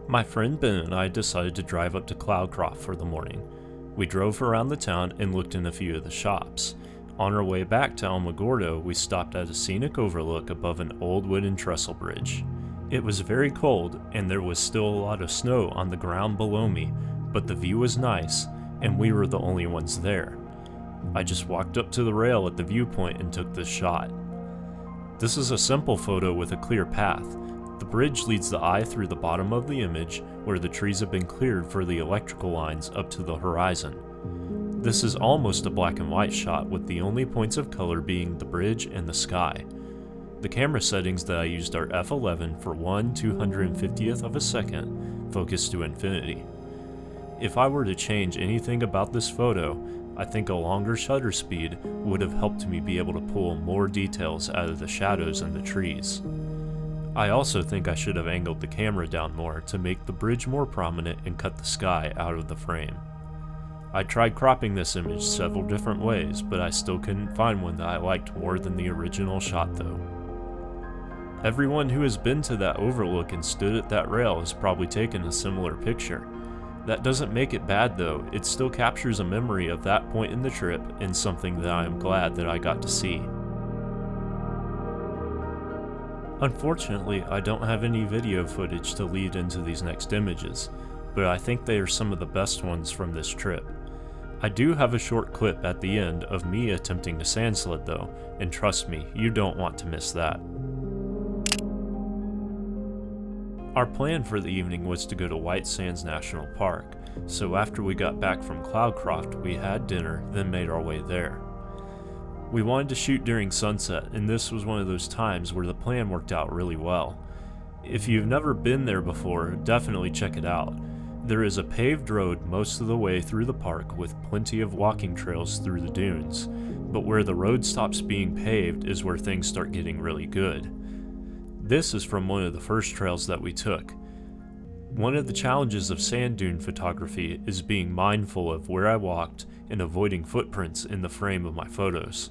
My friend Ben and I decided to drive up to Cloudcroft for the morning. We drove around the town and looked in a few of the shops. On our way back to Alamogordo, we stopped at a scenic overlook above an old wooden trestle bridge. It was very cold and there was still a lot of snow on the ground below me, but the view was nice and we were the only ones there. I just walked up to the rail at the viewpoint and took this shot. This is a simple photo with a clear path. The bridge leads the eye through the bottom of the image where the trees have been cleared for the electrical lines up to the horizon. This is almost a black and white shot with the only points of color being the bridge and the sky. The camera settings that I used are f11 for 1/250th of a second, focus to infinity. If I were to change anything about this photo, I think a longer shutter speed would have helped me be able to pull more details out of the shadows and the trees. I also think I should have angled the camera down more to make the bridge more prominent and cut the sky out of the frame. I tried cropping this image several different ways, but I still couldn't find one that I liked more than the original shot though. Everyone who has been to that overlook and stood at that rail has probably taken a similar picture. That doesn't make it bad though, it still captures a memory of that point in the trip and something that I am glad that I got to see. Unfortunately, I don't have any video footage to lead into these next images, but I think they are some of the best ones from this trip. I do have a short clip at the end of me attempting to sand sled though, and trust me, you don't want to miss that. Our plan for the evening was to go to White Sands National Park, so after we got back from Cloudcroft, we had dinner, then made our way there. We wanted to shoot during sunset, and this was one of those times where the plan worked out really well. If you've never been there before, definitely check it out. There is a paved road most of the way through the park with plenty of walking trails through the dunes, but where the road stops being paved is where things start getting really good. This is from one of the first trails that we took. One of the challenges of sand dune photography is being mindful of where I walked and avoiding footprints in the frame of my photos.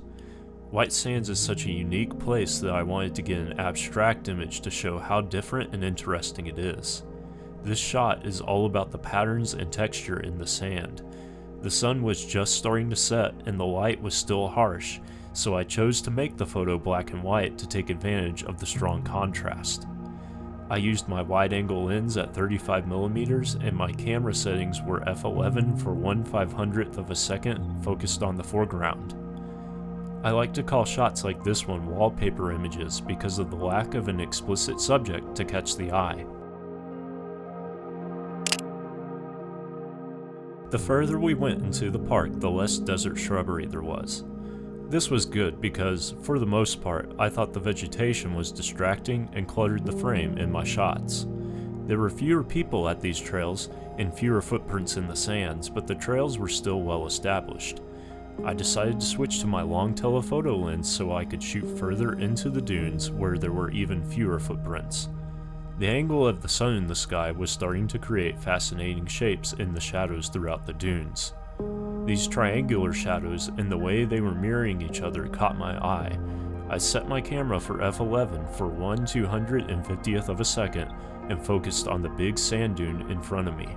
White Sands is such a unique place that I wanted to get an abstract image to show how different and interesting it is. This shot is all about the patterns and texture in the sand. The sun was just starting to set and the light was still harsh, so I chose to make the photo black and white to take advantage of the strong contrast. I used my wide-angle lens at 35mm and my camera settings were f11 for 1/500th of a second focused on the foreground. I like to call shots like this one wallpaper images because of the lack of an explicit subject to catch the eye. The further we went into the park, the less desert shrubbery there was. This was good because, for the most part, I thought the vegetation was distracting and cluttered the frame in my shots. There were fewer people at these trails and fewer footprints in the sands, but the trails were still well established. I decided to switch to my long telephoto lens so I could shoot further into the dunes where there were even fewer footprints. The angle of the sun in the sky was starting to create fascinating shapes in the shadows throughout the dunes. These triangular shadows and the way they were mirroring each other caught my eye. I set my camera for f11 for 1/250th of a second and focused on the big sand dune in front of me.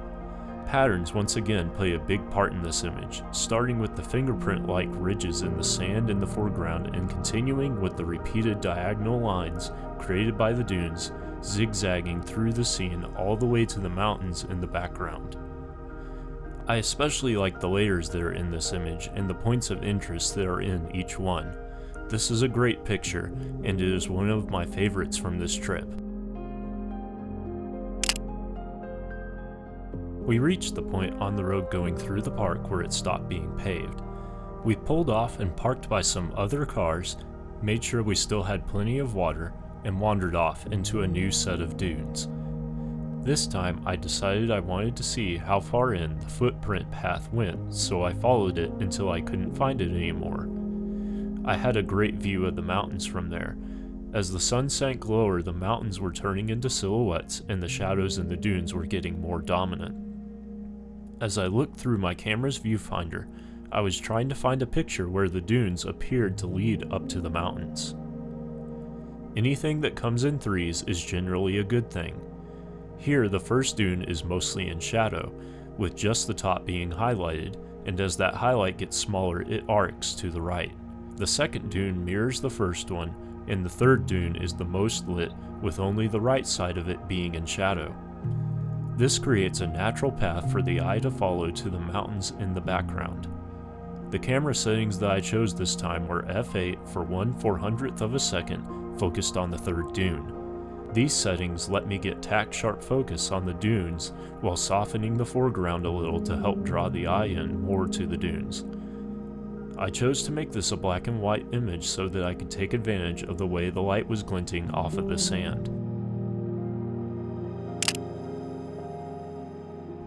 Patterns once again play a big part in this image, starting with the fingerprint-like ridges in the sand in the foreground and continuing with the repeated diagonal lines created by the dunes, zigzagging through the scene all the way to the mountains in the background. I especially like the layers that are in this image and the points of interest that are in each one. This is a great picture, and it is one of my favorites from this trip. We reached the point on the road going through the park where it stopped being paved. We pulled off and parked by some other cars, made sure we still had plenty of water, and wandered off into a new set of dunes. This time I decided I wanted to see how far in the footprint path went, so I followed it until I couldn't find it anymore. I had a great view of the mountains from there. As the sun sank lower, the mountains were turning into silhouettes and the shadows in the dunes were getting more dominant. As I looked through my camera's viewfinder, I was trying to find a picture where the dunes appeared to lead up to the mountains. Anything that comes in threes is generally a good thing. Here, the first dune is mostly in shadow, with just the top being highlighted, and as that highlight gets smaller, it arcs to the right. The second dune mirrors the first one, and the third dune is the most lit, with only the right side of it being in shadow. This creates a natural path for the eye to follow to the mountains in the background. The camera settings that I chose this time were f8 for 1/400th of a second, focused on the third dune. These settings let me get tack-sharp focus on the dunes while softening the foreground a little to help draw the eye in more to the dunes. I chose to make this a black and white image so that I could take advantage of the way the light was glinting off of the sand.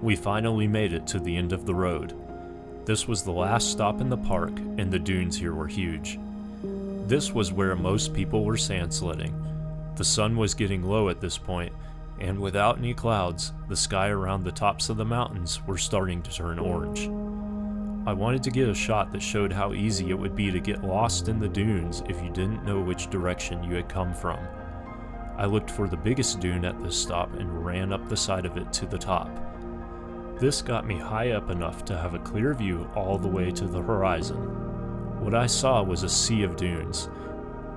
We finally made it to the end of the road. This was the last stop in the park, and the dunes here were huge. This was where most people were sand sledding. The sun was getting low at this point, and without any clouds, the sky around the tops of the mountains were starting to turn orange. I wanted to get a shot that showed how easy it would be to get lost in the dunes if you didn't know which direction you had come from. I looked for the biggest dune at this stop and ran up the side of it to the top. This got me high up enough to have a clear view all the way to the horizon. What I saw was a sea of dunes.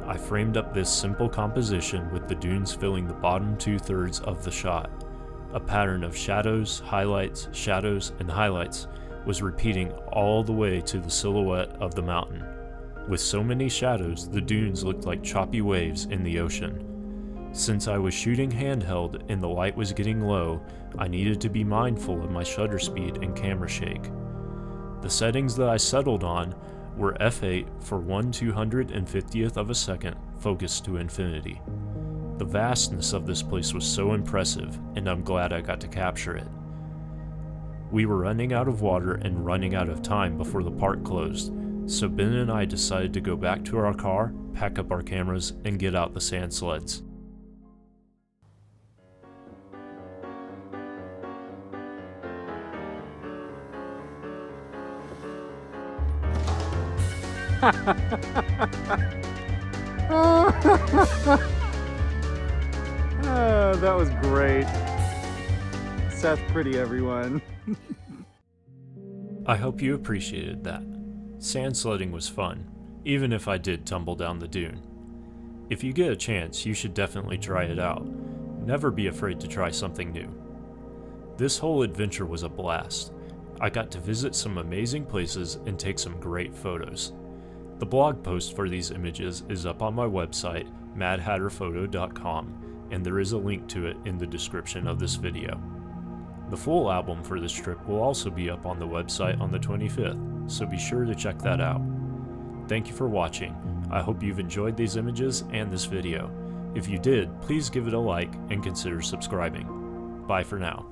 I framed up this simple composition with the dunes filling the bottom 2/3 of the shot. A pattern of shadows, highlights, shadows, and highlights was repeating all the way to the silhouette of the mountain. With so many shadows, the dunes looked like choppy waves in the ocean. Since I was shooting handheld and the light was getting low, I needed to be mindful of my shutter speed and camera shake. The settings that I settled on were f8 for 1/250th of a second, focused to infinity. The vastness of this place was so impressive, and I'm glad I got to capture it. We were running out of water and running out of time before the park closed, so Ben and I decided to go back to our car, pack up our cameras, and get out the sand sleds. That was great. Seth pretty, everyone. I hope you appreciated that. Sand sledding was fun, even if I did tumble down the dune. If you get a chance, you should definitely try it out. Never be afraid to try something new. This whole adventure was a blast. I got to visit some amazing places and take some great photos. The blog post for these images is up on my website, madhatterphoto.com, and there is a link to it in the description of this video. The full album for this trip will also be up on the website on the 25th, so be sure to check that out. Thank you for watching. I hope you've enjoyed these images and this video. If you did, please give it a like and consider subscribing. Bye for now.